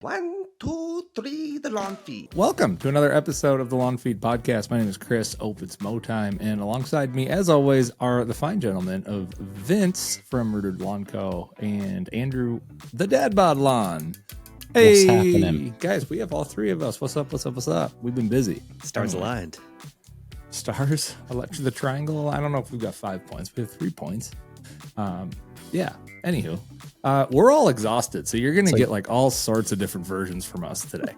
One, two, three, the lawn feed. Welcome to another episode of the Lawn Feed Podcast. My name is Chris. It's Mowtime, and alongside me, as always, are the fine gentlemen of Vince from Murdered Lawn Co. and Andrew, the Dad Bod Lawn. Hey, What's happening? Guys, we have all three of us. What's up? We've been busy. Stars aligned. Stars, the triangle. I don't know if we've got 5 points. We have 3 points. Yeah. Anywho, we're all exhausted, so you're gonna get like all sorts of different versions from us today.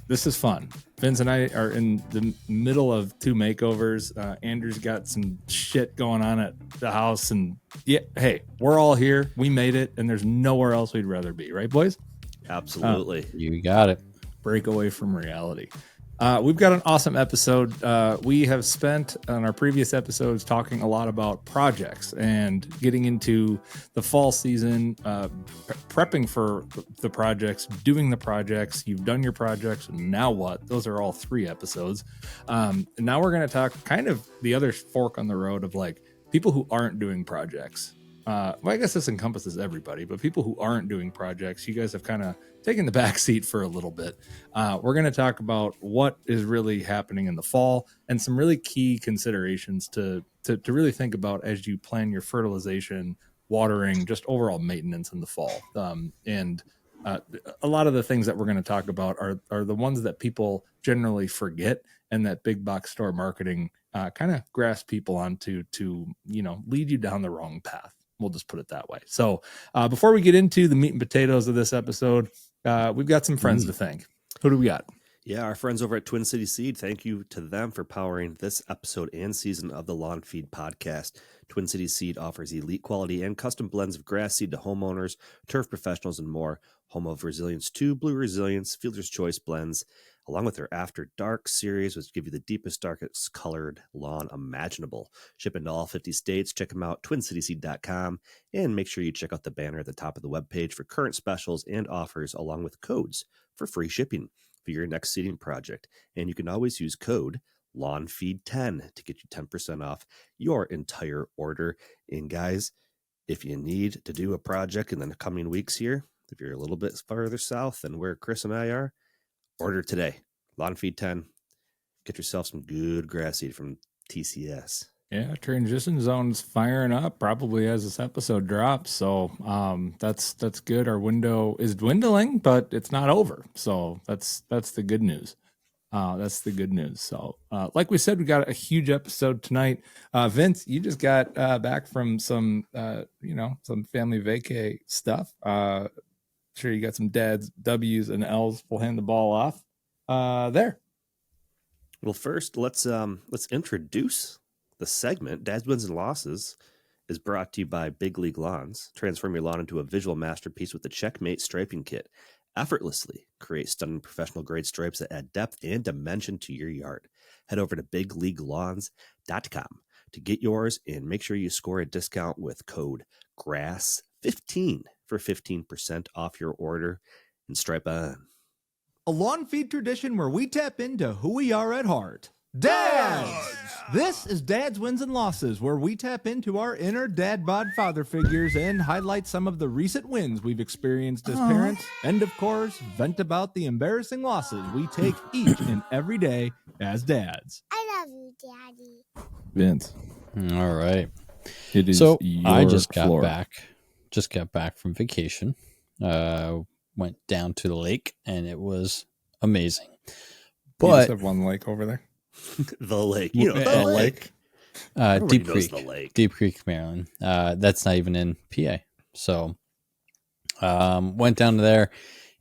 This is fun. Vince and I are in the middle of 2 makeovers. Andrew's got some shit going on at the house, and yeah, hey, we're all here. We made it, and there's nowhere else we'd rather be, right, boys? Absolutely. You got it. Break away from reality. We've got an awesome episode. We have spent on our previous episodes talking a lot about projects and getting into the fall season, prepping for the projects, doing the projects. You've done your projects, and now what? Those are all 3 episodes. And now we're going to talk kind of the other fork on the road of like people who aren't doing projects. Well, I guess this encompasses everybody, but people who aren't doing projects, you guys have kind of taken the back seat for a little bit. We're going to talk about what is really happening in the fall and some really key considerations to really think about as you plan your fertilization, watering, just overall maintenance in the fall. And a lot of the things that we're going to talk about are the ones that people generally forget and that big box store marketing kind of grasps people onto to, lead you down the wrong path. We'll just put it that way. So before we get into the meat and potatoes of this episode, we've got some friends to thank. Who do we got? Yeah, our friends over at Twin City Seed. Thank you to them for powering this episode and season of the Lawn Feed Podcast. Twin City Seed offers elite quality and custom blends of grass seed to homeowners, turf professionals, and more. Home of Resilience 2, Blue Resilience, Fielder's Choice blends, along with their After Dark series, which give you the deepest, darkest colored lawn imaginable. Shipping to all 50 states. Check them out, twincityseed.com, and make sure you check out the banner at the top of the webpage for current specials and offers, along with codes for free shipping for your next seeding project. And you can always use code LawnFeed10 to get you 10% off your entire order. And guys, if you need to do a project in the coming weeks here, if you're a little bit farther south than where Chris and I are, order today. LawnFeed10. Get yourself some good grass seed from TCS. Yeah, transition zone's firing up probably as this episode drops. So that's good. Our window is dwindling, but it's not over. So that's the good news. So like we said, we got a huge episode tonight. Vince, you just got back from some some family vacay stuff. Sure, you got some dads, W's, and L's. We'll hand the ball off there. Well, first, let's introduce the segment. Dads, Wins, and Losses is brought to you by Big League Lawns. Transform your lawn into a visual masterpiece with the Checkmate Striping Kit. Effortlessly create stunning professional grade stripes that add depth and dimension to your yard. Head over to bigleaguelawns.com to get yours and make sure you score a discount with code GRASS15 for 15% off your order, and stripe on. A lawn feed tradition where we tap into who we are at heart. Dads! This is Dads, Wins, and Losses, where we tap into our inner dad bod father figures and highlight some of the recent wins we've experienced as parents, and of course, vent about the embarrassing losses we take each and every day as dads. I love you, Daddy. Vince. All right. It is So I your just got floor. back from vacation. Went down to the lake and it was amazing. You But just have one lake over there. The lake. The lake. Everybody Deep knows Creek, the lake. Deep Creek, Maryland. That's not even in PA. So went down to there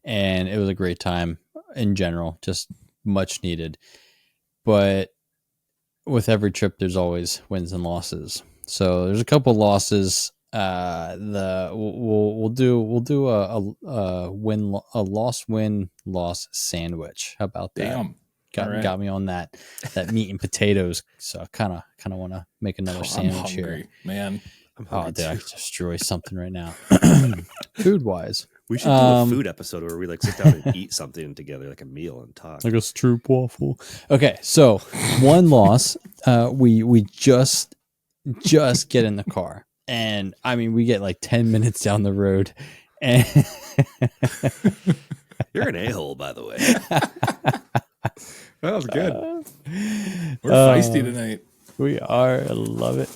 and it was a great time in general, just much needed. But with every trip, there's always wins and losses. So there's a couple losses. We'll do a loss sandwich. How about that? Damn. All right. Got me on that meat and potatoes. So I kind of want to make another sandwich I'm hungry, here. man. I'm Oh, hungry dude, I too. could destroy something right now. Food wise, We should do a food episode where we like sit down and eat something together, like a meal, and talk. like a stroop waffle. Okay, so one loss. We just get in the car, and I mean we get like 10 minutes down the road, and You're an a-hole, by the way. That was good. We're feisty tonight. We are. I love it.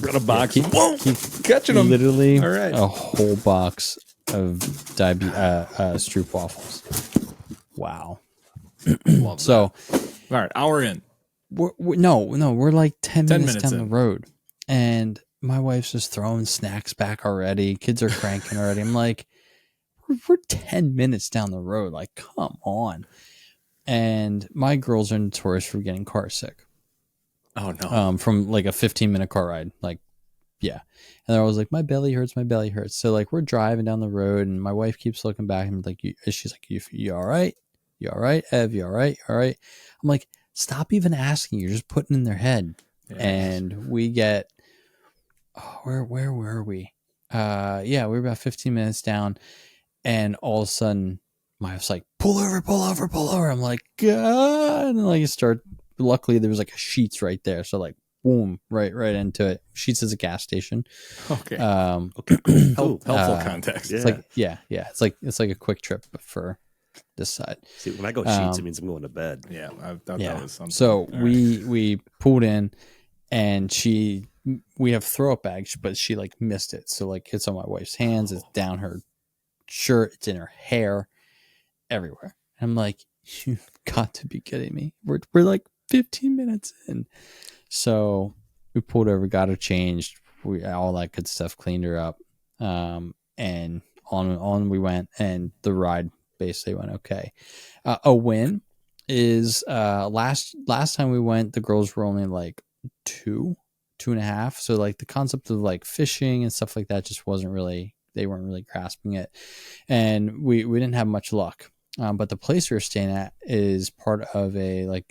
Got a box. keep- Whoa! keep Catching them. Literally All right. a whole box of Stroop waffles. Wow. Love So that. All right, hour in. we're like 10 minutes minutes down in. the road, and my wife's just throwing snacks back already. Kids are cranking already. I'm like, we're 10 minutes down the road. Like, come on. And my girls are notorious for getting car sick. Oh no. From like a 15-minute car ride. Like, yeah. And they're always like, my belly hurts. So like we're driving down the road, and my wife keeps looking back and like, she's like, you all right? You all right, Ev? You all right? All right. I'm like, stop even asking. You're just putting in their head. Yeah. And we get, where were we? We were about 15 minutes down, and all of a sudden my wife's like, pull over. I'm like, God. And like luckily there was like a Sheetz right there. So like, boom, right into it. Sheetz is a gas station. Okay. Okay, cool. Helpful context. Yeah. It's like a quick trip for this side. See, when I go Sheets, it means I'm going to bed. Yeah, I thought that was something. So All right. we pulled in, and we have throw up bags, but she like missed it. So like it's on my wife's hands, it's down her shirt, it's in her hair, everywhere. And I'm like, you've got to be kidding me. We're like 15 minutes in. So we pulled over, got her changed, all that good stuff, cleaned her up. And on we went, and the ride basically went okay. A win is last time we went, the girls were only like 2.5. So like the concept of like fishing and stuff like that just they weren't really grasping it, and we didn't have much luck. But the place we were staying at is part of a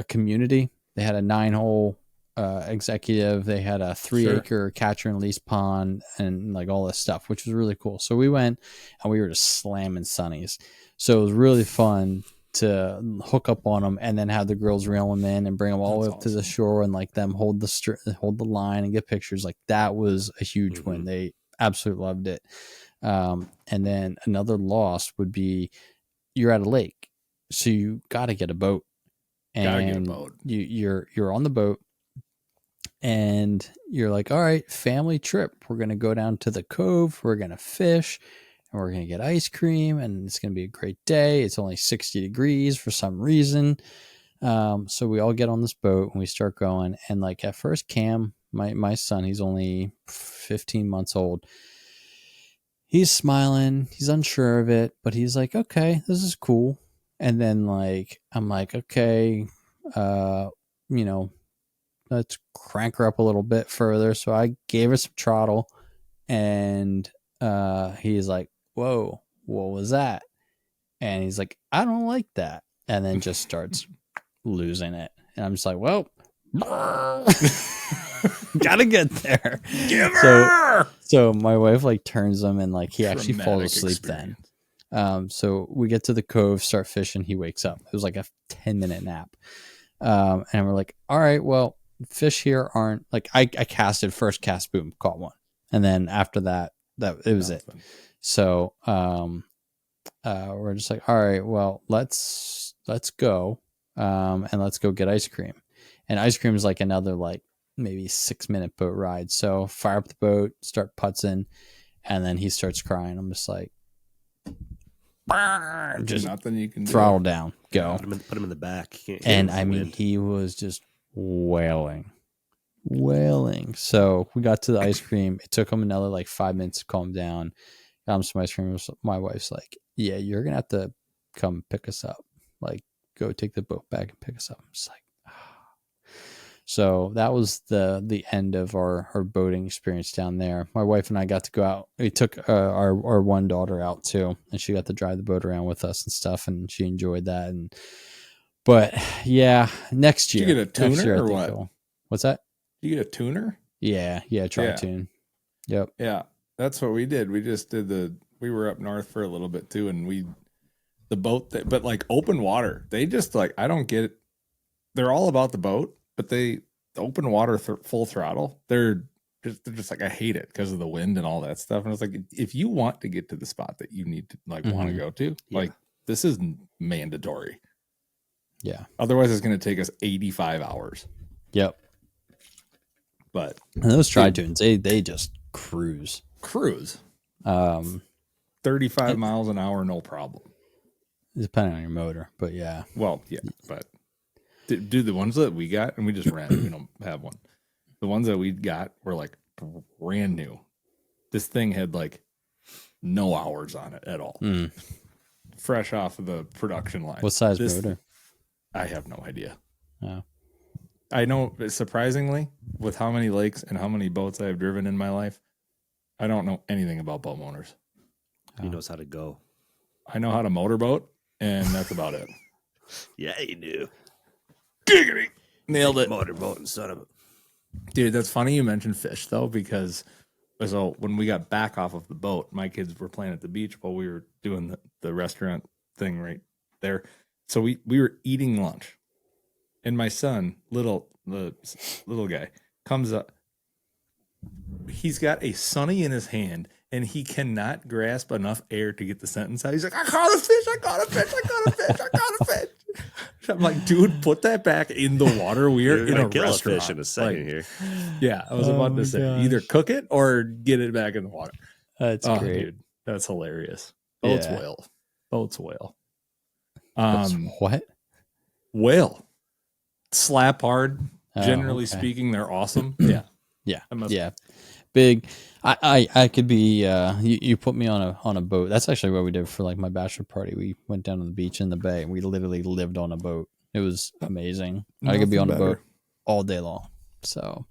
community. They had a 9-hole executive. They had a 3-acre catcher and lease pond and like all this stuff, which was really cool. So we went, and we were just slamming sunnies. So it was really fun to hook up on them, and then have the girls reel them in and bring them all the way up to the shore, and like them hold the line and get pictures. Like that was a huge win. They absolutely loved it. And then another loss would be, you're at a lake, so you got to get a boat. And you're on the boat, and you're like, all right, family trip. We're going to go down to the cove. We're going to fish, and we're going to get ice cream, and it's going to be a great day. It's only 60 degrees for some reason. So we all get on this boat, and we start going. And like at first, Cam, my son, he's only 15 months old. He's smiling. He's unsure of it, but he's like, okay, this is cool. And then like, I'm like, okay, let's crank her up a little bit further. So I gave her some throttle, and he's like, whoa, what was that? And he's like, I don't like that. And then just starts losing it. And I'm just like, well, gotta get there. Give her! So my wife like turns him, and like he actually falls Traumatic asleep experience. then. So we get to the cove, start fishing. He wakes up. It was like a 10-minute nap. And we're like, all right, well, fish here aren't like, I casted first cast, boom, caught one. And then after that it was it. So, we're just like, all right, well, let's go. And let's go get ice cream. And ice cream is like another, like maybe 6-minute boat ride. So fire up the boat, start putzing, and then he starts crying. I'm just like, just nothing you can throttle do. down, go. Put him in the back. And I mean, he was just wailing. So we got to the ice cream. It took him another like 5 minutes to calm down. Got him some ice cream. My wife's like, yeah, you're going to have to come pick us up. Like, go take the boat back and pick us up. I'm just like, So that was the end of our boating experience down there. My wife and I got to go out. We took our one daughter out too, and she got to drive the boat around with us and stuff, and she enjoyed that. But yeah, next year. Did you get a Next tuner year, I or think what? What's that? You get a tuner? Yeah, tri-tune. Yep. Yeah, that's what we did. We just did we were up north for a little bit too, and the boat, but like open water. They just like, I don't get it. They're all about the boat, but the open water full throttle, they're they're just like, I hate it because of the wind and all that stuff. And it's like, if you want to get to the spot that you need to want to Mhm. go to, Yeah. like this is mandatory. Yeah. Otherwise, it's going to take us 85 hours. Yep. But And those tri-tunes, they just cruise. cruise 35 miles an hour, no problem. depending on your motor, but yeah. Well, yeah, but do the ones that we got, and we just ran, we don't have one. The ones that we got were like brand new. This thing had like no hours on it at all. Fresh off of the production line. What size motor? I have no idea. Oh. I know, surprisingly, with how many lakes and how many boats I have driven in my life, I don't know anything about boat motors. He knows how to go. I know how to motorboat, and that's about it. Yeah, you do. Giggity! Nailed it. Motorboating, son of a. Dude, that's funny you mentioned fish, though, because so when we got back off of the boat, my kids were playing at the beach while we were doing the restaurant thing right there. So we were eating lunch, and my son, the little guy, comes up. He's got a sunny in his hand, and he cannot grasp enough air to get the sentence out. He's like, I caught a fish, I caught a fish, I caught a fish, I caught a fish. I'm like, dude, put that back in the water. We are in a kill restaurant. a fish in a second here. Yeah, I was about to say, either cook it or get it back in the water. That's Oh, great. dude, that's hilarious. Boats Yeah. whale. Boats whale. What? Whale. Slap hard. Oh, Generally okay. speaking, they're awesome. Yeah. Yeah. I must- Yeah. Big. I could be you put me on a boat. That's actually what we did for like my bachelor party. We went down to the beach in the bay and we literally lived on a boat. It was amazing. I could be on Nothing a boat better. all day long. So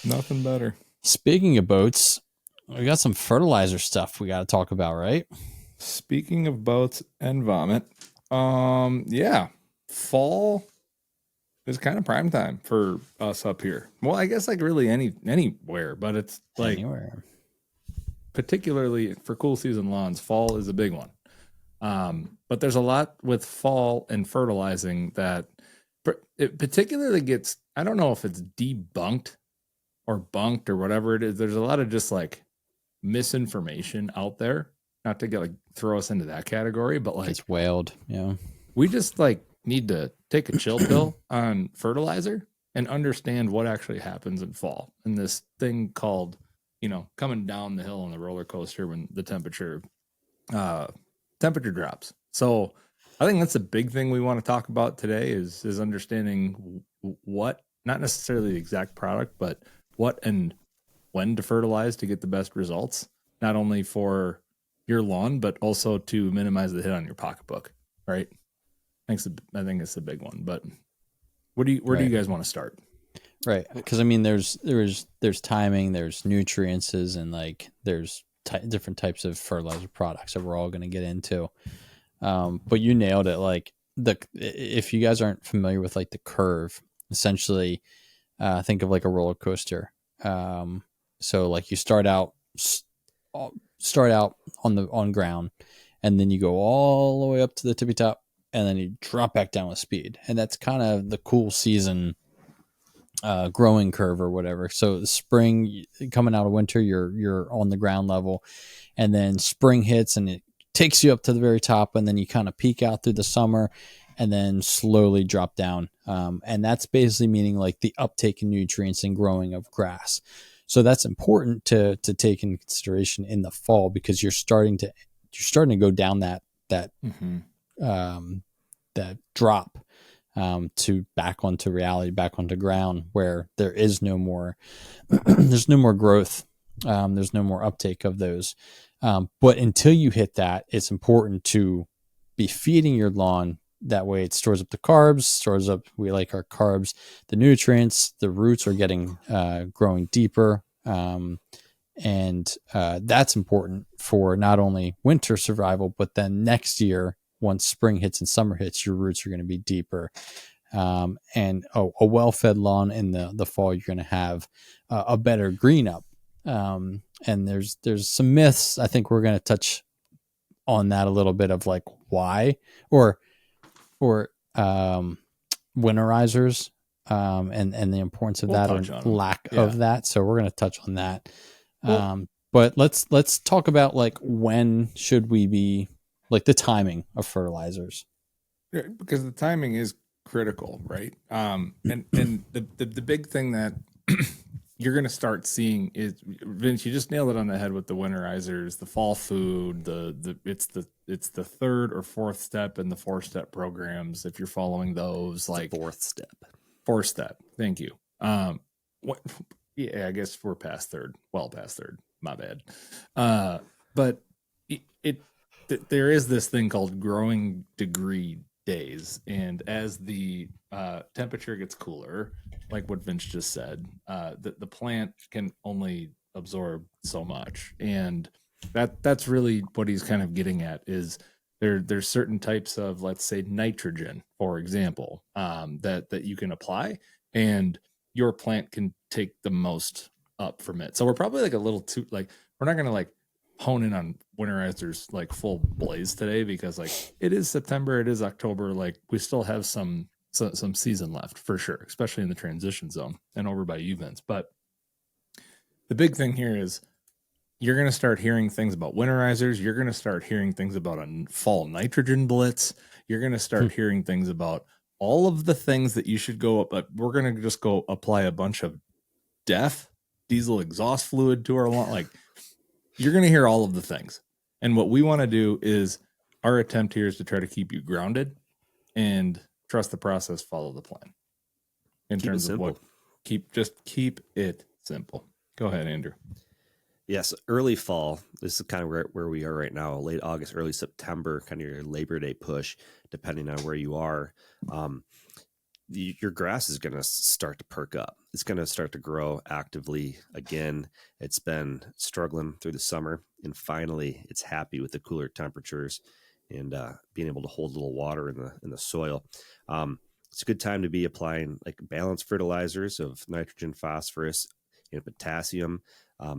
Nothing better. speaking of boats, we got some fertilizer stuff we got to talk about, right? Speaking of boats and vomit, yeah, fall is kind of prime time for us up here. Well, I guess like really anywhere, but it's like Anywhere. particularly for cool season lawns, fall is a big one. But there's a lot with fall and fertilizing that it particularly gets, I don't know if it's debunked or bunked or whatever it is. There's a lot of just like misinformation out there, not to get like throw us into that category, but like It's whaled. Yeah. we just like need to take a chill pill on fertilizer and understand what actually happens in fall and this thing called, coming down the hill on the roller coaster when the temperature drops. So I think that's a big thing we want to talk about today is understanding what, not necessarily the exact product, but what and when to fertilize to get the best results, not only for your lawn, but also to minimize the hit on your pocketbook. Right. I think it's a big one, but where do you guys want to start? Right. Because I mean, there's timing, there's nutrients, and like there's different types of fertilizer products that we're all going to get into. But you nailed it. Like if you guys aren't familiar with like the curve, essentially, think of like a roller coaster. So like you start out on ground, and then you go all the way up to the tippy top, and then you drop back down with speed. And that's kind of the cool season growing curve or whatever. So the spring coming out of winter, you're on the ground level, and then spring hits and it takes you up to the very top, and then you kind of peak out through the summer and then slowly drop down. And that's basically meaning like the uptake in nutrients and growing of grass. So that's important to take into consideration in the fall, because you're starting to go down that drop to back onto reality, back onto ground, where there is no more there's no more growth, there's no more uptake of those, but until you hit that, it's important to be feeding your lawn. That way it stores up the carbs, we like our carbs, the nutrients, the roots are getting growing deeper, and that's important for not only winter survival, but then next year, once spring hits and summer hits, your roots are going to be deeper. And a well-fed lawn in the fall, you're going to have a better green up. And there's some myths. I think we're going to touch on that a little bit of like why or winterizers and the importance of We'll that touch or on 'em. lack Yeah. of that. So we're going to touch on that. Well- But let's talk about like when should we be like the timing of fertilizers. Yeah, because the timing is critical, right? And the big thing that you're going to start seeing is, Vince, you just nailed it on the head with the winterizers, the fall food, it's the third or fourth step in the 4-step programs. If you're following those, like Fourth step. fourth step, thank you. What? Yeah, I guess we're past third, well past third. My bad. But there is this thing called growing degree days, and as the temperature gets cooler, like what Vince just said, the plant can only absorb so much, and that's really what he's kind of getting at. Is there's certain types of, let's say, nitrogen, for example, that you can apply, and your plant can take the most up from it. So we're probably like a little too, like, we're not gonna like hone in on winterizers like full blaze today, because like it is September, it is October, like we still have some season left for sure, especially in the transition zone and over by Vince. But the big thing here is you're going to start hearing things about winterizers. You're going to start hearing things about a fall nitrogen blitz. You're going to start hearing things about all of the things that you should go up. But we're going to just go apply a bunch of diesel exhaust fluid to our lawn. Like, you're going to hear all of the things. And what we want to do is, our attempt here is to try to keep you grounded and trust the process, follow the plan. In Keep it terms of simple. what, keep it simple. Go ahead, Andrew. Yes, early fall. This is kind of where we are right now. Late August, early September, kind of your Labor Day push, depending on where you are. Your grass is going to start to perk up. It's going to start to grow actively again. It's been struggling through the summer, and finally, it's happy with the cooler temperatures and being able to hold a little water in the soil. It's a good time to be applying like balanced fertilizers of nitrogen, phosphorus, and potassium.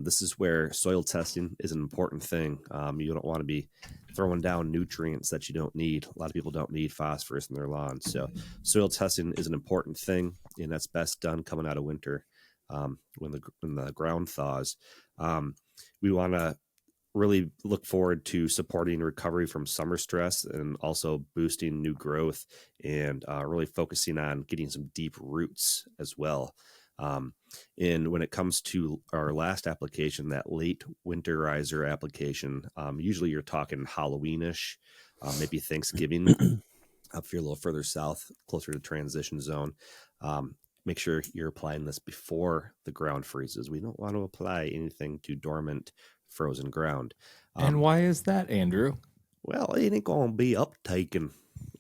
This is where soil testing is an important thing. You don't want to be throwing down nutrients that you don't need. A lot of people don't need phosphorus in their lawns. So soil testing is an important thing, and that's best done coming out of winter when the ground thaws. We want to really look forward to supporting recovery from summer stress and also boosting new growth, and really focusing on getting some deep roots as well. And when it comes to our last application, that late winterizer application, usually you're talking Halloweenish, maybe Thanksgiving. If you're a little further south, closer to transition zone, make sure you're applying this before the ground freezes. We don't want to apply anything to dormant, frozen ground. And why is that, Andrew? Well, it ain't going to be uptaken,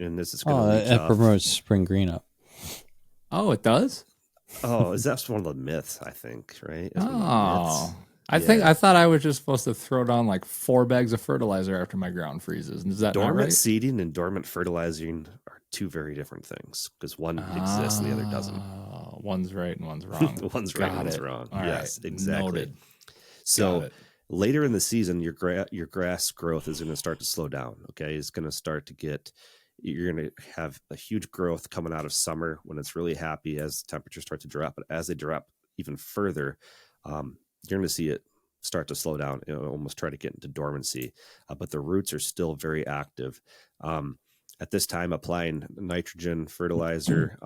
and this is going to leach That off. promotes spring green up. Oh, it does? Oh, is that one of the myths? I think, right? That's one of the Oh, myths. I thought I was just supposed to throw down like 4 bags of fertilizer after my ground freezes. Is that not Dormant right? seeding and dormant fertilizing are two very different things, because one exists and the other doesn't. One's right and one's wrong. One's right and Got one's it. wrong. All Yes, right. exactly. Noted. So Got it. later in the season, your grass growth is going to start to slow down. Okay, it's going to start to get. You're going to have a huge growth coming out of summer when it's really happy as temperatures start to drop. But as they drop even further, you're going to see it start to slow down, almost try to get into dormancy. But the roots are still very active. At this time, applying nitrogen fertilizer,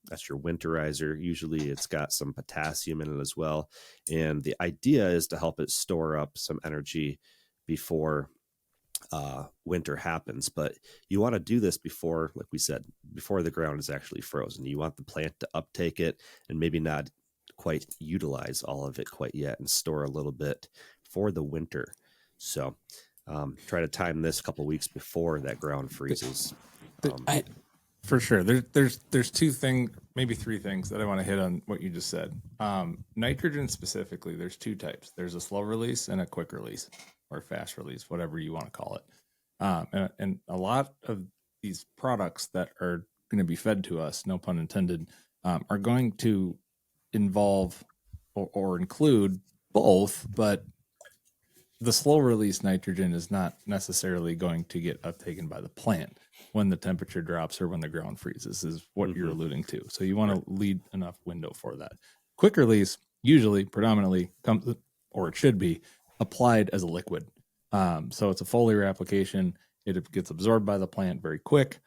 that's your winterizer. Usually it's got some potassium in it as well. And the idea is to help it store up some energy before winter happens. But you want to do this before, like we said, before the ground is actually frozen. You want the plant to uptake it and maybe not quite utilize all of it quite yet, and store a little bit for the winter. So try to time this a couple weeks before that ground freezes. For sure. There's 2 things, maybe 3 things that I want to hit on what you just said. Nitrogen specifically, there's 2 types. There's a slow release and a quick release, or fast release, whatever you want to call it. And a lot of these products that are going to be fed to us, no pun intended, are going to involve or include both, but the slow release nitrogen is not necessarily going to get uptaken by the plant. when the temperature drops or when the ground freezes is what you're alluding to. So you want to lead enough window for that. Quick release usually predominantly comes, or it should be, applied as a liquid. So it's a foliar application. It gets absorbed by the plant very quick,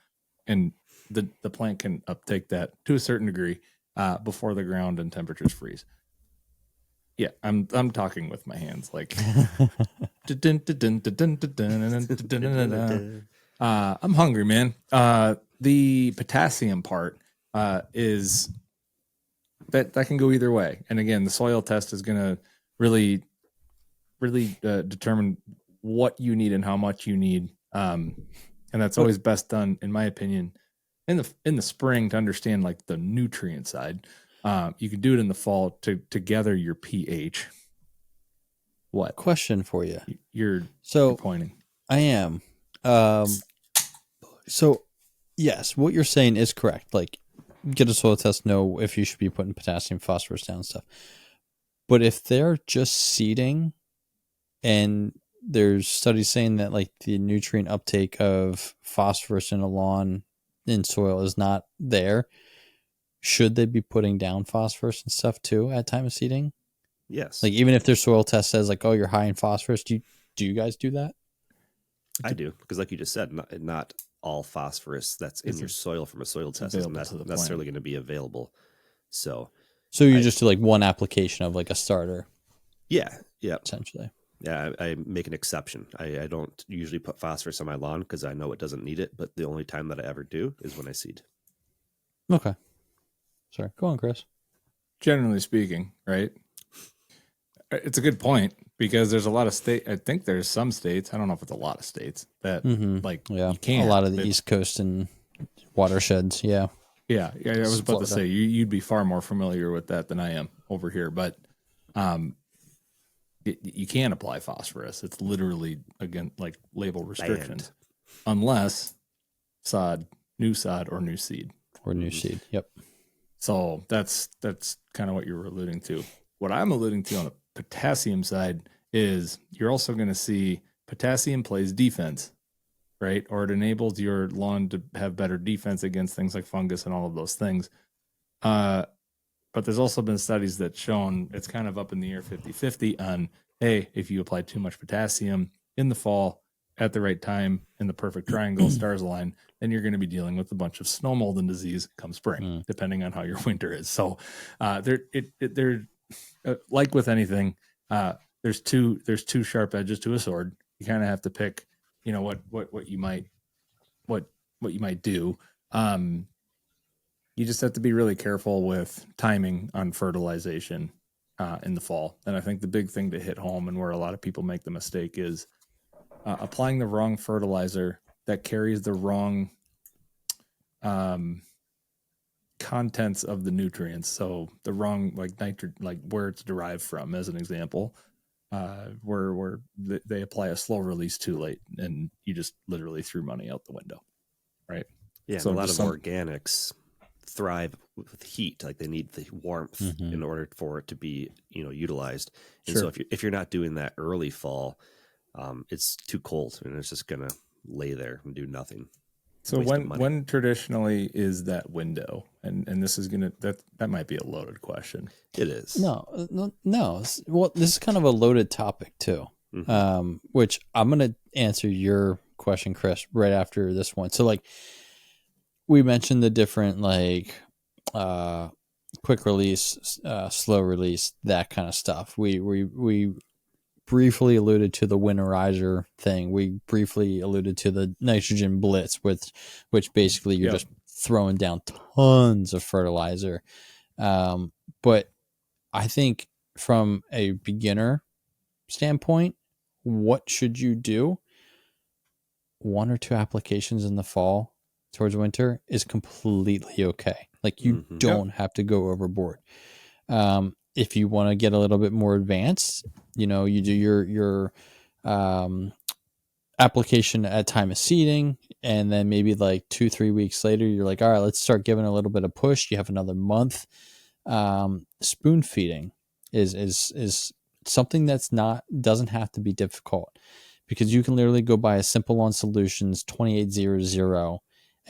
and the plant can uptake that to a certain degree before the ground and temperatures freeze. Yeah, I'm talking with my hands like. I'm hungry, man. The potassium part is that can go either way, and again, the soil test is going to really determine what you need and how much you need, and that's always best done, in my opinion, in the spring to understand like the nutrient side. You can do it in the fall to gather your pH. What Question for you? You're pointing. I am. So yes, what you're saying is correct. Like, get a soil test, know if you should be putting potassium, phosphorus down and stuff. But if they're just seeding, and there's studies saying that like the nutrient uptake of phosphorus in a lawn in soil is not there, should they be putting down phosphorus and stuff too at time of seeding? Yes. Like, even if their soil test says like, oh, you're high in phosphorus, do you guys do that? I do, because like you just said, not all phosphorus that's in your soil from a soil test is necessarily going to be available. So you just do like one application of like a starter. Yeah. Essentially. Yeah, I make an exception. I don't usually put phosphorus on my lawn because I know it doesn't need it, but the only time that I ever do is when I seed. Okay. Sorry. Go on, Chris. Generally speaking, right? It's a good point, because there's a lot of I think there's some states, I don't know if it's a lot of states, that you can't. A lot of the East Coast and watersheds, yeah. Yeah, I was about to say, you'd be far more familiar with that than I am over here, but you can't apply phosphorus. It's literally, again, like label restrictions. Unless new sod or new seed. Or new seed, yep. So that's kind of what you were alluding to. What I'm alluding to on the potassium side is you're also going to see potassium plays defense, right? Or it enables your lawn to have better defense against things like fungus and all of those things. But there's also been studies that shown it's kind of up in the air 50-50 on, hey, if you apply too much potassium in the fall at the right time in the perfect triangle, stars align, then you're going to be dealing with a bunch of snow mold and disease come spring, depending on how your winter is. So they're like with anything, there's two sharp edges to a sword. You kind of have to pick, what you might do. You just have to be really careful with timing on fertilization in the fall. And I think the big thing to hit home, and where a lot of people make the mistake, is applying the wrong fertilizer that carries the wrong contents of the nutrients. So the wrong, like like where it's derived from, as an example, where they apply a slow release too late, and you just literally threw money out the window, right? Yeah, so a lot of organics thrive with heat. Like, they need the warmth in order for it to be, utilized. And so if you're not doing that early fall, it's too cold, and it's just gonna lay there and do nothing. So when traditionally is that window? And this is that might be a loaded question. It is. No. Well, this is kind of a loaded topic too. Which I'm gonna answer your question, Chris, right after this one. So like, we mentioned the different like quick release, slow release, that kind of stuff. We briefly alluded to the winterizer thing. We briefly alluded to the nitrogen blitz, which basically you're just throwing down tons of fertilizer. But I think from a beginner standpoint, what should you do? 1 or 2 applications in the fall towards winter is completely okay. Like, you don't have to go overboard. If you want to get a little bit more advanced, you do your application at time of seeding, and then maybe like 2-3 weeks later, you're like, all right, let's start giving a little bit of push. You have another month. Spoon feeding is something doesn't have to be difficult, because you can literally go buy a Simple On Solutions 2800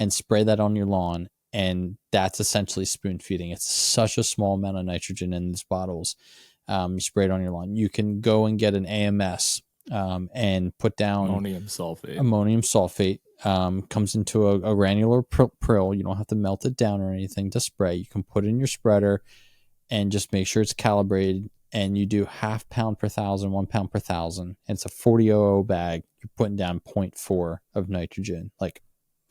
and spray that on your lawn. And that's essentially spoon feeding. It's such a small amount of nitrogen in these bottles. You spray it on your lawn. You can go and get an AMS and put down Ammonium sulfate. Ammonium sulfate. Comes into a granular prill. You don't have to melt it down or anything to spray. You can put it in your spreader and just make sure it's calibrated. And you do 0.5 pound per thousand, 1 pound per thousand. And it's a 40 bag. You're putting down 0.4 of nitrogen, like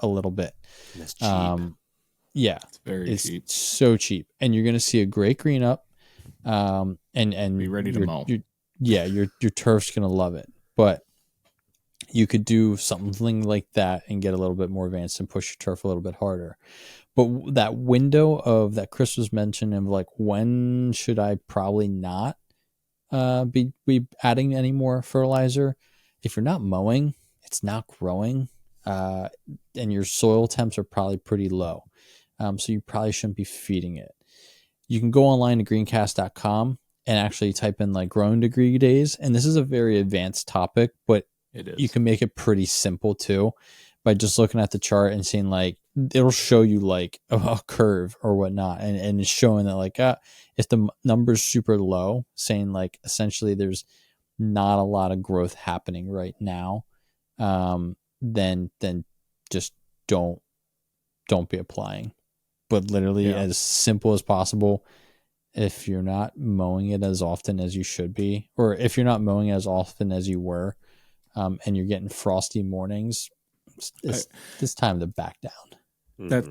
a little bit. And that's cheap. Yeah, It's very cheap. So cheap, and you're going to see a great green up, and Be ready to mow. Your turf's going to love it. But you could do something like that and get a little bit more advanced and push your turf a little bit harder. But that window of that Chris was mentioning of like, when should I probably not be adding any more fertilizer? If you're not mowing, it's not growing, and your soil temps are probably pretty low. So you probably shouldn't be feeding it. You can go online to greencast.com and actually type in like growing degree days. And this is a very advanced topic, but It is. you can make it pretty simple too by just looking at the chart and seeing like, it'll show you like a curve or whatnot. And it's showing that like, if the number's super low, saying like essentially there's not a lot of growth happening right now, then just don't be applying. But literally as simple as possible. If you're not mowing it as often as you should be, or if you're not mowing as often as you were, and you're getting frosty mornings, it's time to back down.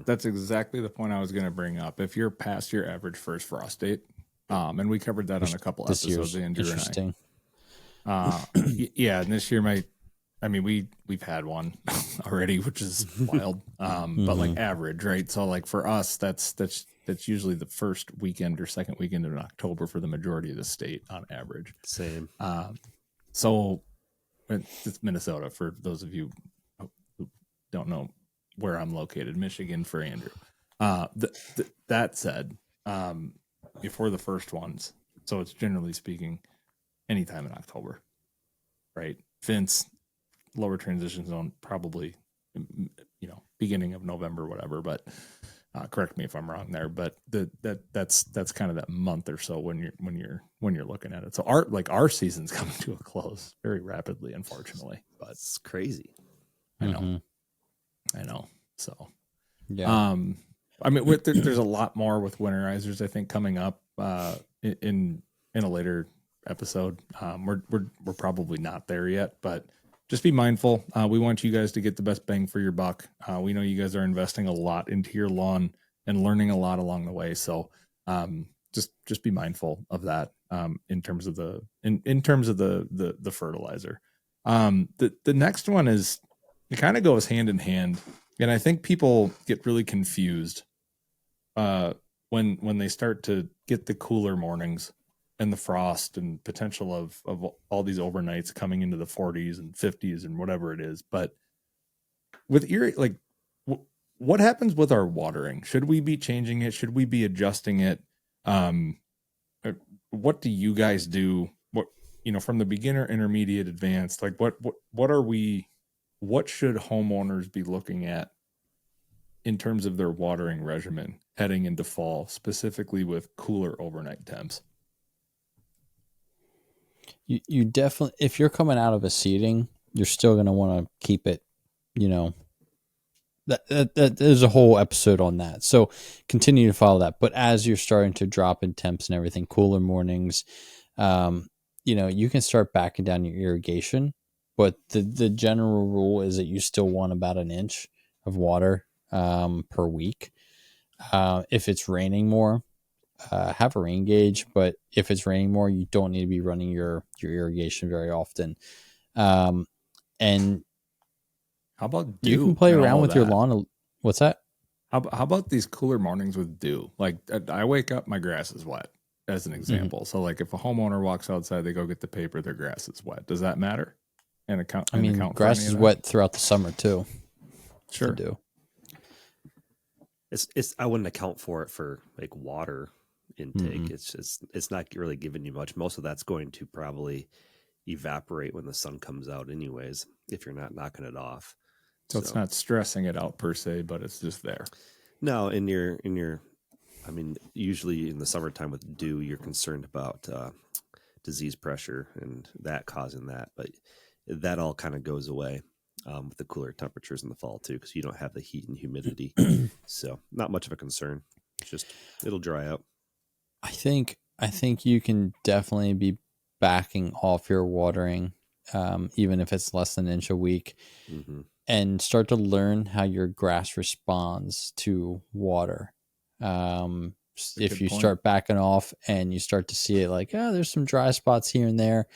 That's exactly the point I was going to bring up. If you're past your average first frost date, and we covered that on a couple episodes, Andrew interesting. And I. Yeah, and this year we've had one already, which is wild. But like average, right? So like for us, that's usually the first weekend or second weekend in October for the majority of the state on average. Same. So it's Minnesota for those of you who don't know where I'm located, Michigan for Andrew. That said, before the first ones, so it's generally speaking anytime in October, right? Vince, lower transition zone, probably, beginning of November, whatever, but correct me if I'm wrong there, but that's kind of that month or so when you're looking at it. So our season's coming to a close very rapidly, unfortunately, but it's crazy. I know. So, yeah. There's a lot more with winterizers, I think, coming up in a later episode. We're probably not there yet, but just be mindful. We want you guys to get the best bang for your buck. We know you guys are investing a lot into your lawn and learning a lot along the way. So just be mindful of that in terms of the fertilizer. The next one is, it kind of goes hand in hand, and I think people get really confused when they start to get the cooler mornings and the frost and potential of all these overnights coming into the 40s and 50s and whatever it is. But with what happens with our watering? Should we be changing it? Should we be adjusting it? What do you guys do? What, from the beginner, intermediate, advanced, like what should homeowners be looking at in terms of their watering regimen heading into fall, specifically with cooler overnight temps? You definitely, if you're coming out of a seeding, you're still going to want to keep it, that there's a whole episode on that. So continue to follow that. But as you're starting to drop in temps and everything, cooler mornings, you can start backing down your irrigation. But the general rule is that you still want about an inch of water per week. If it's raining more, have a rain gauge, but if it's raining more, you don't need to be running your irrigation very often. And how about dew? You can play around with your lawn. What's that? How about these cooler mornings with dew? Like I wake up, my grass is wet, as an example. So like if a homeowner walks outside, they go get the paper, their grass is wet. Does that matter? Grass is wet throughout the summer too. Sure. Do. It's I wouldn't account for it for like water intake. It's not really giving you much. Most of that's going to probably evaporate when the sun comes out anyways, if you're not knocking it off. So it's not stressing it out per se, but it's just there. No, I mean, usually in the summertime with dew, you're concerned about disease pressure and that causing that, but that all kind of goes away with the cooler temperatures in the fall too, because you don't have the heat and humidity. So not much of a concern. It's just it'll dry out. I think you can definitely be backing off your watering, even if it's less than an inch a week, and start to learn how your grass responds to water. If you start backing off and you start to see it like, there's some dry spots here and there,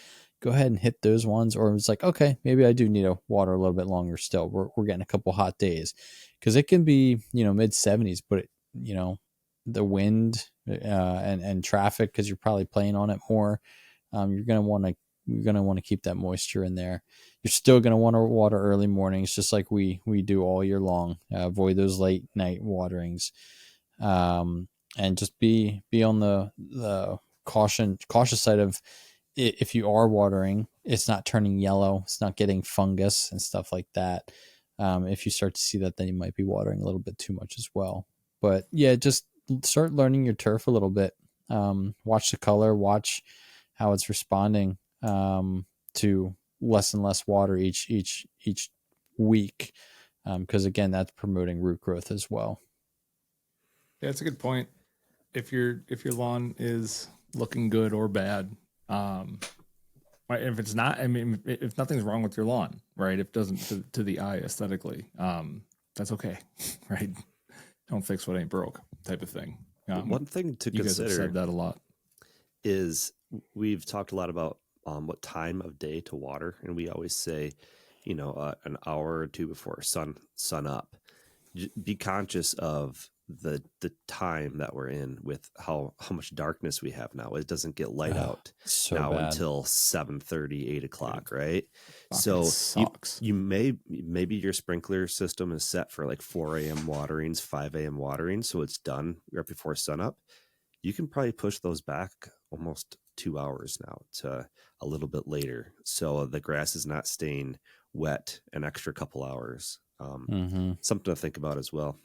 go ahead and hit those ones. Or it's like, okay, maybe I do need to water a little bit longer still. We're getting a couple hot days, because it can be, mid 70s, but the wind and traffic, because you're probably playing on it more, you're gonna want to keep that moisture in there. You're still gonna want to water early mornings, just like we do all year long. Avoid those late night waterings, and just be on the cautious side of, if you are watering, it's not turning yellow, it's not getting fungus and stuff like that. If you start to see that, then you might be watering a little bit too much as well. But yeah, just start learning your turf a little bit. Watch the color, watch how it's responding to less and less water each week, because again, that's promoting root growth as well. Yeah, that's a good point. If your lawn is looking good or bad, if it's not, I mean, if nothing's wrong with your lawn, right? If it doesn't to the eye aesthetically, that's okay, right? Don't fix what ain't broke, type of thing. One thing to you consider, guys have said that a lot, is we've talked a lot about what time of day to water, and we always say, an hour or two before sun up. Be conscious of the time that we're in with how much darkness we have now. It doesn't get light out now until 7:30, 8 o'clock, right? So sucks. you maybe your sprinkler system is set for like 4 a.m. waterings, 5 a.m. waterings, so it's done right before sunup. You can probably push those back almost 2 hours now to a little bit later, so the grass is not staying wet an extra couple hours. Something to think about as well,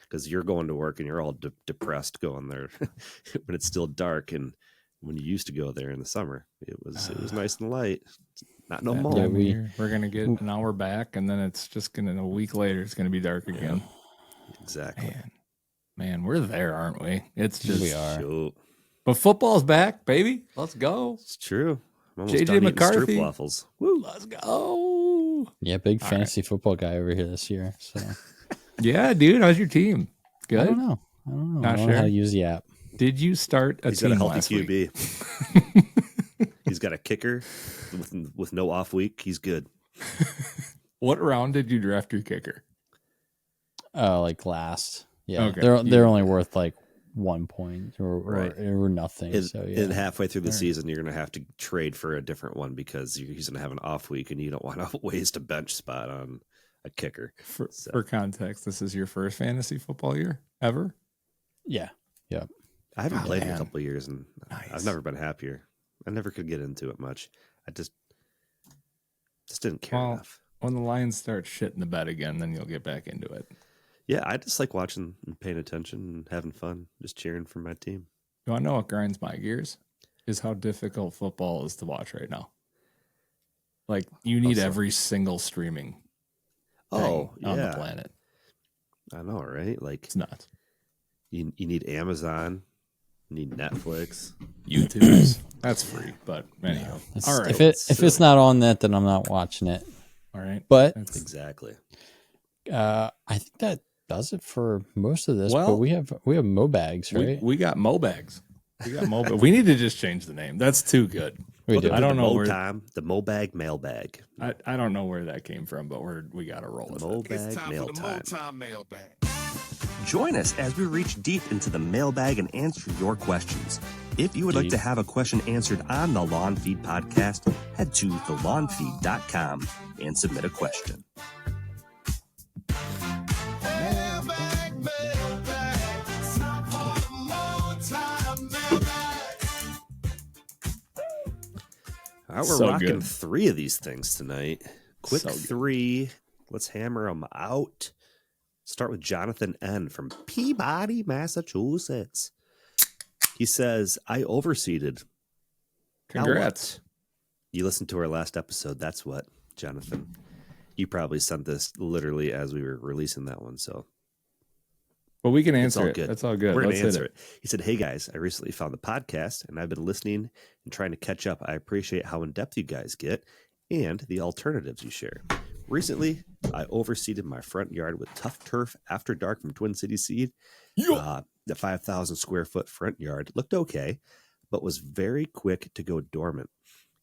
because you're going to work and you're all depressed going there when it's still dark, and when you used to go there in the summer, it was nice and light. Not no more. Yeah, we're gonna get an hour back, and then it's just gonna, a week later, it's gonna be dark again. Exactly. Man, we're there, aren't we? It's just, we are. Sure. But football's back, baby. Let's go. It's true. I'm almost JJ done eating McCarthy. Stroop waffles. Woo. Let's go. Yeah, big fantasy football guy over here this year. So yeah, dude, how's your team? Good. I don't know. Not I don't sure. know how to use the app. Did you start a He's got a team healthy last week? QB. He's got a kicker with no off week. He's good. What round did you draft your kicker? Like last. Yeah, Okay. they're only worth like 1 point or nothing. So yeah, And halfway through the season, you're going to have to trade for a different one because he's going to have an off week, and you don't want to waste a bench spot on a kicker. For context, this is your first fantasy football year ever? yeah. I haven't played in a man. couple of years, and I've never been happier. I never could get into it much. I just didn't care enough. When the Lions start shitting the bed again, then you'll get back into it. Yeah, I just like watching and paying attention and having fun, just cheering for my team. You want to know what grinds my gears? Is how difficult football is to watch right now. Like, you need every single streaming thing on the planet. I know, right? Like, It's nuts. you need Amazon, you need Netflix. YouTube's that's free, but anyhow. All right. If it's not on that, then I'm not watching it. All right. But Exactly. I think that does it for most of this. Well, but we have Mobags, right? We got Mobags. We got Mobags. We need to just change the name. That's too good. We do. I don't know where the Mowtime Mailbag. I don't know where that came from, but we got to roll with it. Mowbag Mailtime. Mailbag. Join us as we reach deep into the mailbag and answer your questions. If you would like to have a question answered on the Lawn Feed podcast, head to thelawnfeed.com and submit a question. Mailbag, mailbag. It's time for the Mowtime Mailbag. All right, we're So rocking good. 3 of these things tonight. Quick So good. 3 Let's hammer them out. Start with Jonathan N. from Peabody, Massachusetts. He says, I overseeded. Now Congrats. what? You listened to our last episode. That's what, Jonathan. You probably sent this literally as we were releasing that one. So, But we can it's all answer it. good. That's all good. We're going Let's to hit answer it. He said, hey guys, I recently found the podcast and I've been listening and trying to catch up. I appreciate how in depth you guys get and the alternatives you share. Recently, I overseeded my front yard with Tough Turf After Dark from Twin City Seed. The 5,000 square foot front yard looked okay, but was very quick to go dormant.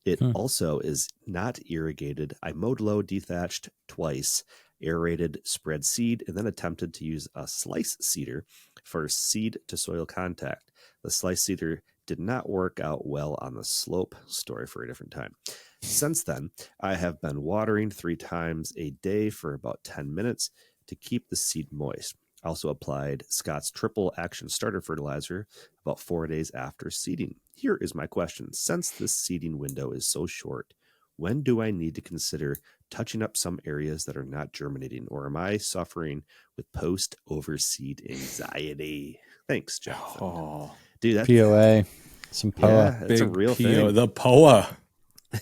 It also is not irrigated. I mowed low, dethatched twice, aerated, spread seed, and then attempted to use a slice seeder for seed to soil contact. The slice seeder did not work out well on the slope. Story for a different time. Since then, I have been watering 3 times a day for about 10 minutes to keep the seed moist. Also applied Scott's Triple Action Starter Fertilizer about 4 days after seeding. Here is my question. Since this seeding window is so short, when do I need to consider touching up some areas that are not germinating, or am I suffering with post-overseed anxiety? Thanks, Jonathan. Oh, Dude, that's POA, some POA. yeah, that's a real thing. The POA.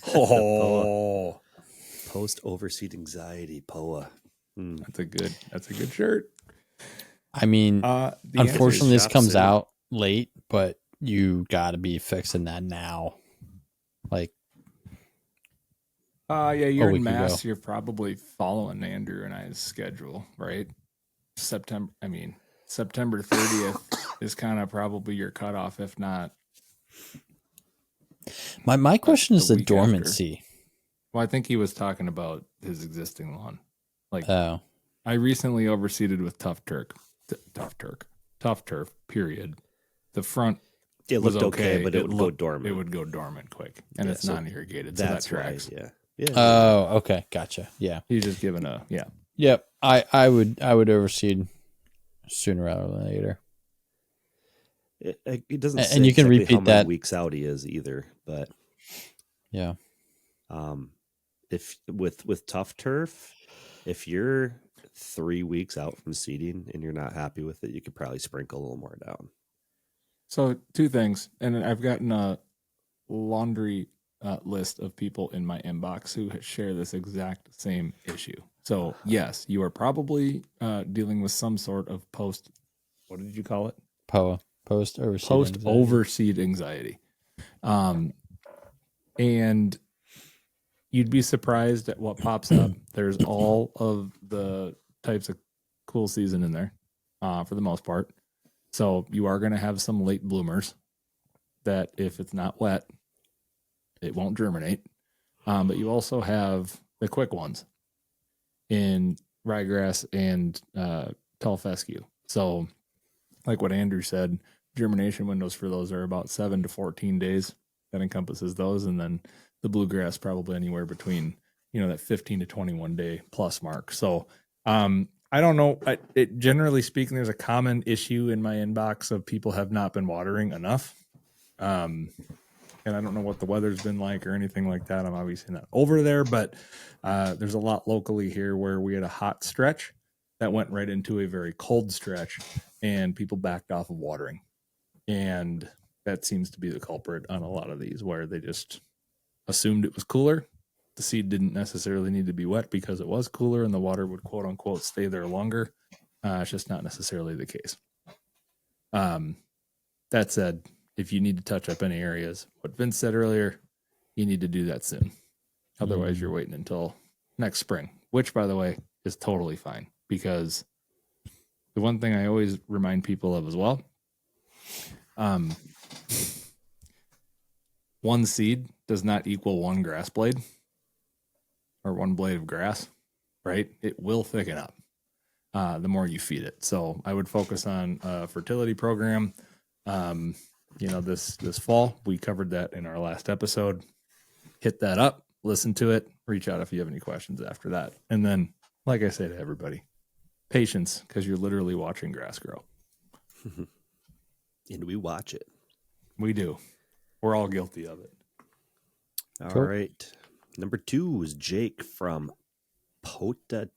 POA. Post-overseed anxiety, POA. That's a good shirt. I mean, The unfortunately, this shop comes soon. out late, but you got to be fixing that now. Like, yeah, you're we in could Mass. go. You're probably following Andrew and I's schedule, right? September 30th is kind of probably your cutoff, if not. my question is the the week after. dormancy. Well, I think he was talking about his existing lawn. Like, Oh, I recently overseeded with Tough Turf. Period. The front It was looked okay, but it would go looked- dormant. It would go dormant quick, and Yeah, it's so non-irrigated, so that That's why, tracks. yeah. oh, okay, gotcha. Yeah, He's just giving a yep. I would overseed sooner rather than later. It doesn't And say you can exactly how repeat many that. weeks out he is either, but Yeah, if with Tough Turf, if you're 3 weeks out from seeding and you're not happy with it, you could probably sprinkle a little more down. So 2 things, and I've gotten a laundry list of people in my inbox who share this exact same issue. So yes, you are probably dealing with some sort of post. What did you call it? POA, post overseed. Post anxiety. overseed anxiety. And you'd be surprised at what pops up. There's all of the types of cool season in there, for the most part. So you are going to have some late bloomers that if it's not wet, it won't germinate. But you also have the quick ones in ryegrass and tall fescue. So like what Andrew said, germination windows for those are about 7 to 14 days. That encompasses those. And then the bluegrass probably anywhere between, that 15 to 21 day plus mark. So I don't know. Generally speaking, there's a common issue in my inbox of people have not been watering enough. And I don't know what the weather's been like or anything like that. I'm obviously not over there, but there's a lot locally here where we had a hot stretch that went right into a very cold stretch and people backed off of watering. And that seems to be the culprit on a lot of these where they just assumed it was cooler. The seed didn't necessarily need to be wet because it was cooler and the water would quote unquote stay there longer. It's just not necessarily the case. That said, if you need to touch up any areas, what Vince said earlier, you need to do that soon. Otherwise, you're waiting until next spring, which, by the way, is totally fine. Because the one thing I always remind people of as well, one seed does not equal one grass blade or one blade of grass, right? It will thicken up the more you feed it. So I would focus on a fertility program. This fall, we covered that in our last episode. Hit that up, listen to it, reach out if you have any questions after that. And then, like I say to everybody, patience, because you're literally watching grass grow. And we watch it. We do. We're all guilty of it. All right. Number 2 is Jake from Potato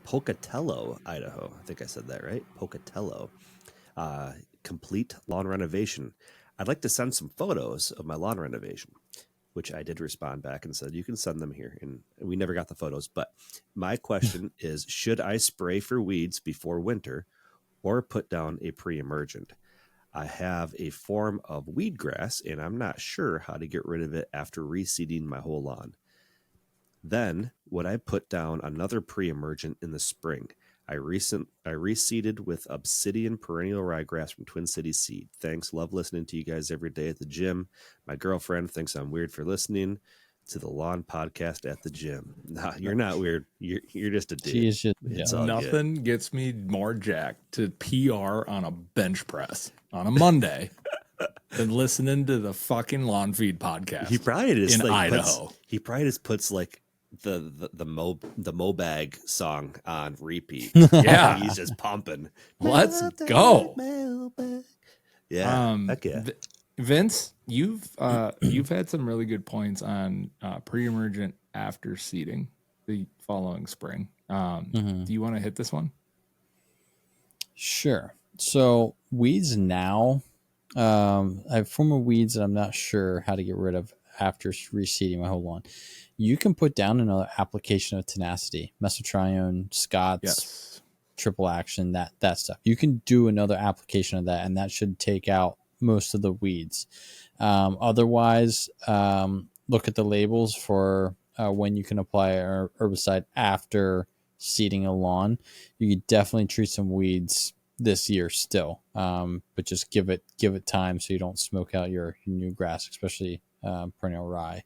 Pocatello, Idaho. I think I said that right. Pocatello. Complete lawn renovation. I'd like to send some photos of my lawn renovation, which I did respond back and said, you can send them here. And we never got the photos. But my question is, should I spray for weeds before winter or put down a pre-emergent? I have a form of weed grass, and I'm not sure how to get rid of it after reseeding my whole lawn. Then, would I put down another pre-emergent in the spring? I reseeded with Obsidian perennial ryegrass from Twin Cities Seed. Thanks. Love listening to you guys every day at the gym. My girlfriend thinks I'm weird for listening to the lawn podcast at the gym. Nah, you're not weird. You're just a dude. She's just It's yeah. all Nothing gets me more jacked to PR on a bench press on a Monday than listening to the fucking Lawn Feed podcast. He probably just in like Idaho. he probably just puts like the Mowbag song on repeat. Yeah. He's just pumping. Let's go. Mailbag. Yeah, heck yeah. Vince, you've had some really good points on pre-emergent after seeding the following spring. Do you want to hit this one? Sure. So weeds now, I have form of weeds that I'm not sure how to get rid of after reseeding my whole lawn. You can put down another application of tenacity, mesotrione, Scott's, Yes. triple action, that stuff. You can do another application of that, and that should take out most of the weeds. Otherwise, look at the labels for when you can apply a herbicide after seeding a lawn. You could definitely treat some weeds this year still, but just give it time so you don't smoke out your new grass, especially perennial rye.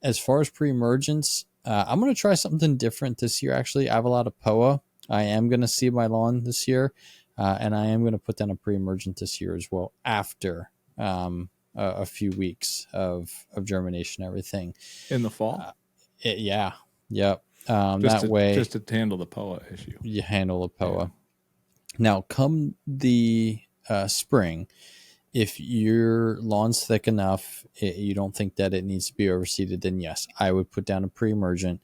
As far as pre-emergence, I'm going to try something different this year. Actually, I have a lot of POA. I am going to seed my lawn this year, and I am going to put down a pre-emergent this year as well after a few weeks of germination and everything. In the fall? Yep. Just to to handle the POA issue. you handle the POA. Now, come the spring, if your lawn's thick enough, you don't think that it needs to be overseeded, then yes, I would put down a pre-emergent.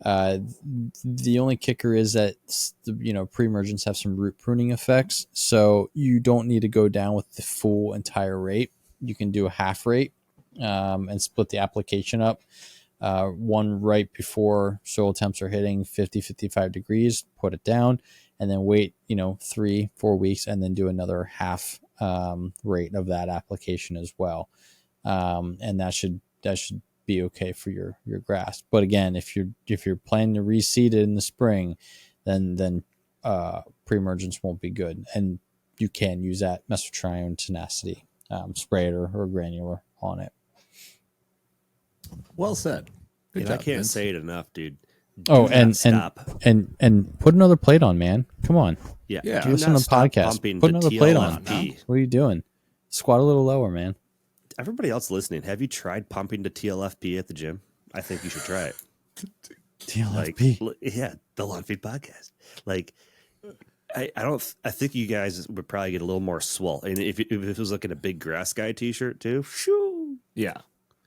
The only kicker is that pre-emergents have some root pruning effects, so you don't need to go down with the full entire rate. You can do a half rate and split the application up. One right before soil temps are hitting 50-55 degrees, put it down, and then wait 3-4 weeks, and then do another half rate of that application as well, and that should be okay for your grass. But again, if you're planning to reseed it in the spring, then pre-emergence won't be good, and you can use that mesotrione tenacity, spray it or granular on it. Well said. Good And job, I can't Vince. say it enough, dude. Oh, Do not stop. and put another plate on, man. Come on, Yeah, Yeah. do listen not to the stop podcast. pumping Put the another plate on. TLFP. What are you doing? Squat a little lower, man. Everybody else listening, have you tried pumping to TLFP at the gym? I think you should try it. TLFP. Yeah, the Lawn Feed podcast. Like, I think you guys would probably get a little more swole. And if it was like in a big grass guy t-shirt too, shoo. Yeah.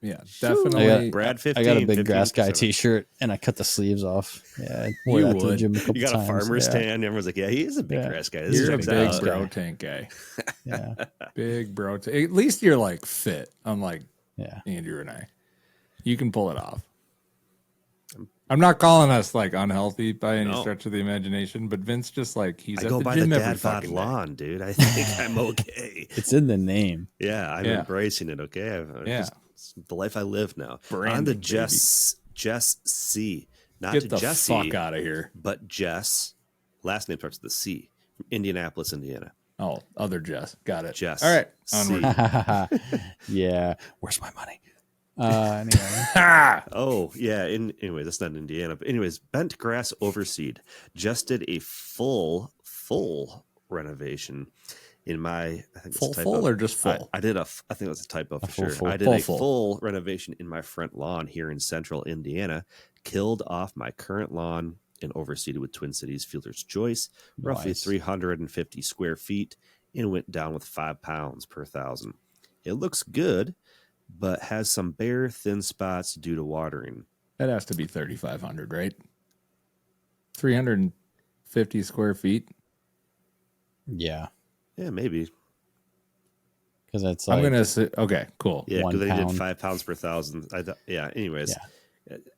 Yeah, Shoo. definitely. Brad 15. I got a big grass guy 15%. T-shirt, and I cut the sleeves off. Yeah, I wore You that to the would. gym a couple You got times. a farmer's yeah. tan. Everyone's like, yeah, he is a big Yeah. grass guy. This You're a checks big out. bro tank guy. Yeah, Big bro tank. At least you're like fit, unlike yeah. Andrew and I. You can pull it off. I'm not calling us like unhealthy by any No. stretch of the imagination, but Vince just like he's I at go the by the gym every dad bod fucking day. lawn, dude. I think I'm okay. It's in the name. Yeah, I'm Yeah. embracing it. Okay, Yeah. it's the life I live now. On Branding, to baby. Jess C, not Get to the Jesse, fuck out of here. but Jess. Last name starts with the C. From Indianapolis, Indiana. Oh, other Jess. Got it. Jess All right. C. Onward. Yeah. Where's my money? Anyway. Ah! Oh, yeah. Anyways, that's not in Indiana. But anyways, bent grass overseed. Just did a full renovation in my, I think it's a typo. Full or just full? I think it was a typo for full, sure. I did full. full renovation in my front lawn here in central Indiana. Killed off my current lawn and overseeded with Twin Cities Fielder's Choice, roughly Nice. 350 square feet, and went down with 5 pounds per 1,000. It looks good, but has some bare, thin spots due to watering. That has to be 3,500, right? 350 square feet. Yeah, Yeah, maybe. because that's like I'm gonna say okay, cool. Yeah, 1 because they did pound. 5 pounds per thousand. Yeah. Anyways,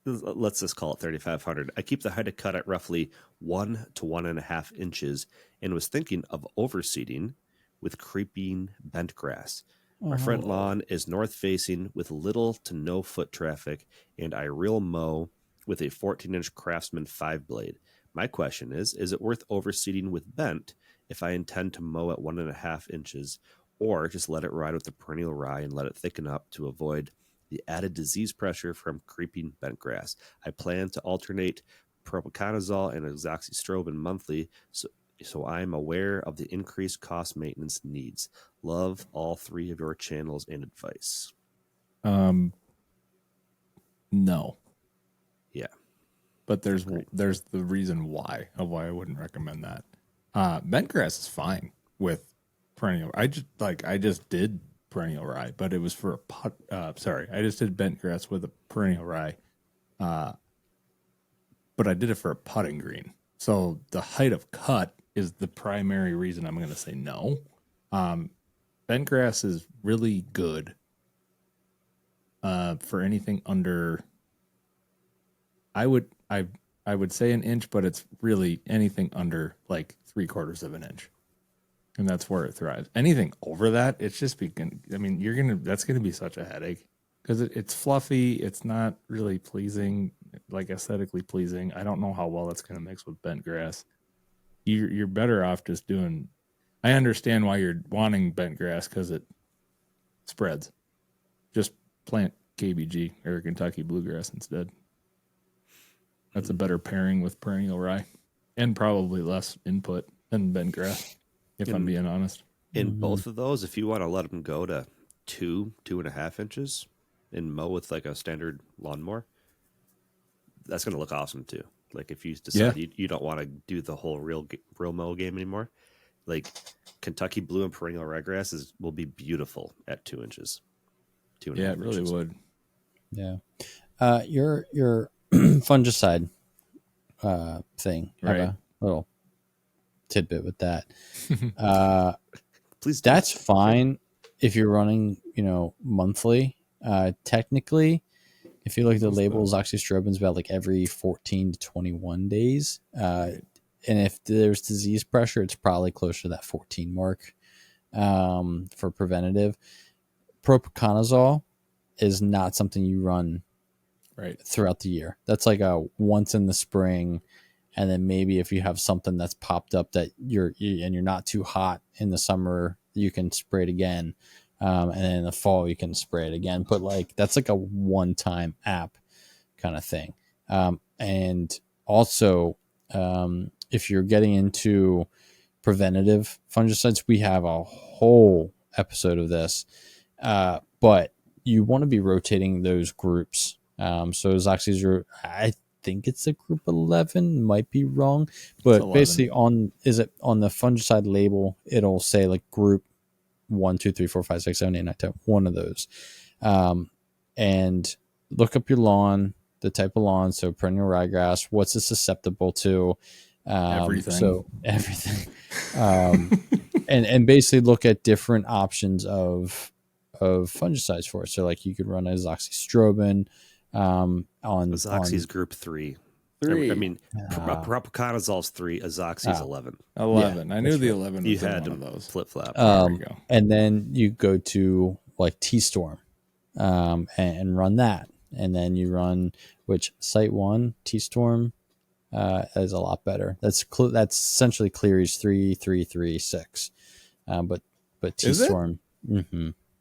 let's just call it 3,500. I keep the height of cut at roughly 1 to 1.5 inches, and was thinking of overseeding with creeping bent grass. My front lawn is north facing with little to no foot traffic, and I reel mow with a 14-inch Craftsman 5 blade. My question is it worth overseeding with bent if I intend to mow at 1.5 inches, or just let it ride with the perennial rye and let it thicken up to avoid the added disease pressure from creeping bent grass? I plan to alternate propiconazole and azoxystrobin monthly, so I'm aware of the increased cost maintenance needs. Love all 3 of your channels and advice. No, Yeah. but there's the reason why I wouldn't recommend that. Bent grass is fine with perennial. I just did perennial rye, but it was for a pot. Sorry, I just did bent grass with a perennial rye, but I did it for a putting green. So the height of cut is the primary reason I'm going to say no. Bent grass is really good for anything under. I would say an inch, but it's really anything under like 3/4 of an inch, and that's where it thrives. Anything over that, it's just that's gonna be such a headache because it's fluffy. It's not really pleasing, like aesthetically pleasing. I don't know how well that's gonna mix with bent grass. You're better off just doing. I understand why you're wanting bent grass because it spreads. Just plant KBG or Kentucky bluegrass instead. That's a better pairing with perennial rye and probably less input than bent grass, if I'm being honest. In both of those, if you want to let them go to 2.5 inches and mow with like a standard lawnmower, that's going to look awesome too. Like if you decide you don't want to do the whole real mow game anymore, like Kentucky blue and perennial ryegrass will be beautiful at 2 inches. 2.5 Yeah, it really inches. would. Yeah. Your fungicide thing. I have Right. a little tidbit with that. Please do. That's fine if you're running, monthly. Technically, if you look at the labels, oxystrobin's about like every 14 to 21 days. And if there's disease pressure, it's probably closer to that 14 mark for preventative. Propiconazole is not something you run throughout the year. That's like a once in the spring, and then maybe if you have something that's popped up that you're not too hot in the summer, you can spray it again, and then in the fall you can spray it again. But like that's like a one-time app kind of thing. And also, if you're getting into preventative fungicides, we have a whole episode of this, but you want to be rotating those groups. So Zoxy's, I think it's a group 11, might be wrong, but basically on the fungicide label, it'll say like group 1, 2, 3, 4, 5, 6, 7, 8, 9, 10, one of those. And look up your lawn, the type of lawn. So perennial ryegrass, what's it susceptible to? Everything. So everything. And basically look at different options of fungicides for it. So like you could run azoxystrobin on Azoxy's group 3. I mean, propicanazole's 3, azoxy's 11. 11. Yeah, I knew the 11 was You in had one to of those. flip flop. There we go. And then you go to like T-Storm and run that. And then you run, which Site 1, T-Storm is a lot better. That's essentially Cleary's 3,3,3,6. But T-Storm,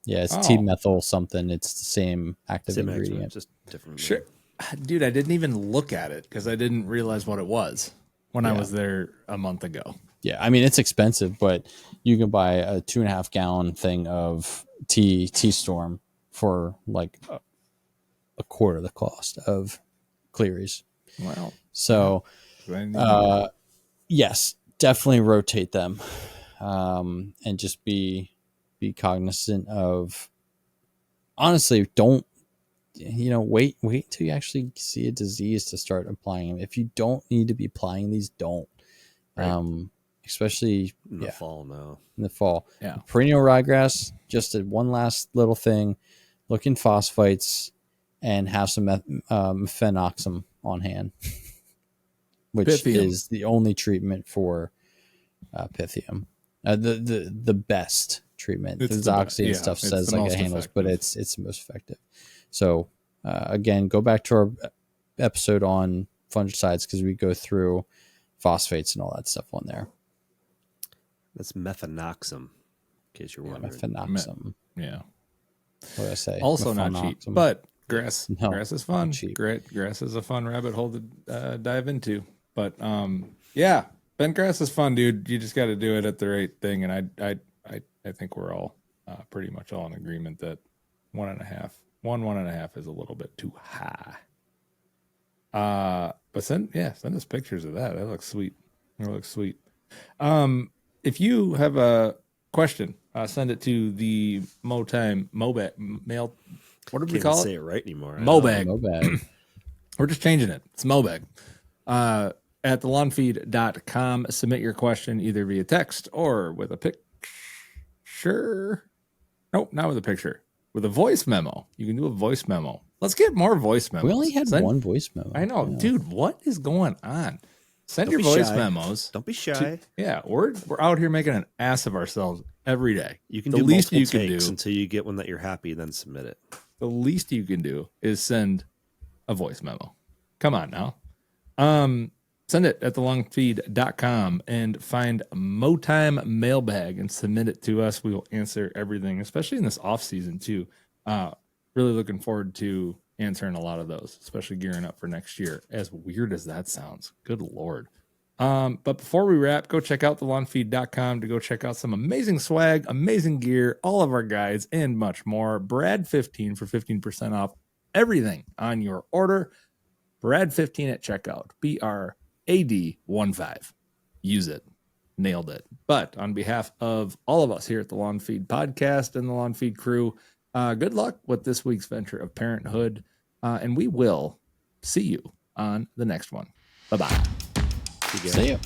yeah, it's T-methyl something. It's the same active ingredient. Just different. Sure. Dude, I didn't even look at it because I didn't realize what it was when I was there a month ago. Yeah, I mean, it's expensive, but you can buy a 2.5 gallon thing of T-Storm for like a quarter the cost of Cleary's. Wow. So, yes, definitely rotate them, and just be cognizant of. Honestly, don't wait till you actually see a disease to start applying them. If you don't need to be applying these, don't. Right. Especially In the fall now. in the fall. Yeah. Perennial ryegrass, just one last little thing. Look in phosphites and have some mefenoxam on hand, which Pythium. is the only treatment for pythium. The best treatment. It's The the Zoxy and yeah, stuff it's says the like most it handles, but effective. it's the most effective. So again, go back to our episode on fungicides because we go through phosphates and all that stuff on there. That's mefenoxam, in case you're wondering. Mefenoxam. Yeah. What did I say? Also not cheap, Mefenoxam. but grass No, grass is fun. not cheap. Grass is a fun rabbit hole to dive into. But yeah, bent grass is fun, dude. You just got to do it at the right thing. And I think we're all pretty much all in agreement that 1.5 is a little bit too high. But send us pictures of that. That looks sweet. If you have a question, send it to the Mowtime mail. What did we Can't call say it? it right anymore. Mowbag. No bad. We're just changing it. It's Mowbag. At thelawnfeed.com. Submit your question either via text or with a picture. Nope, not with a picture. With a voice memo. You can do a voice memo. Let's get more voice memos. We only had one voice memo. I know, Yeah. dude. What is going on? Send Don't your be voice shy. memos. Don't be shy. We're out here making an ass of ourselves every day. You can The do least multiple you can takes do. until you get one that you're happy, then submit it. The least you can do is send a voice memo. Come on now. Send it at thelongfeed.com and find Mowtime Mailbag and submit it to us. We will answer everything, especially in this off season too. Really looking forward to answering a lot of those, especially gearing up for next year. As weird as that sounds, good Lord. But before we wrap, go check out thelongfeed.com to go check out some amazing swag, amazing gear, all of our guides, and much more. Brad15 for 15% off everything on your order. Brad15 at checkout. BRAD15. Use it. Nailed it. But on behalf of all of us here at the Lawn Feed Podcast and the Lawn Feed crew, good luck with this week's venture of parenthood. And we will see you on the next one. Bye-bye. See you.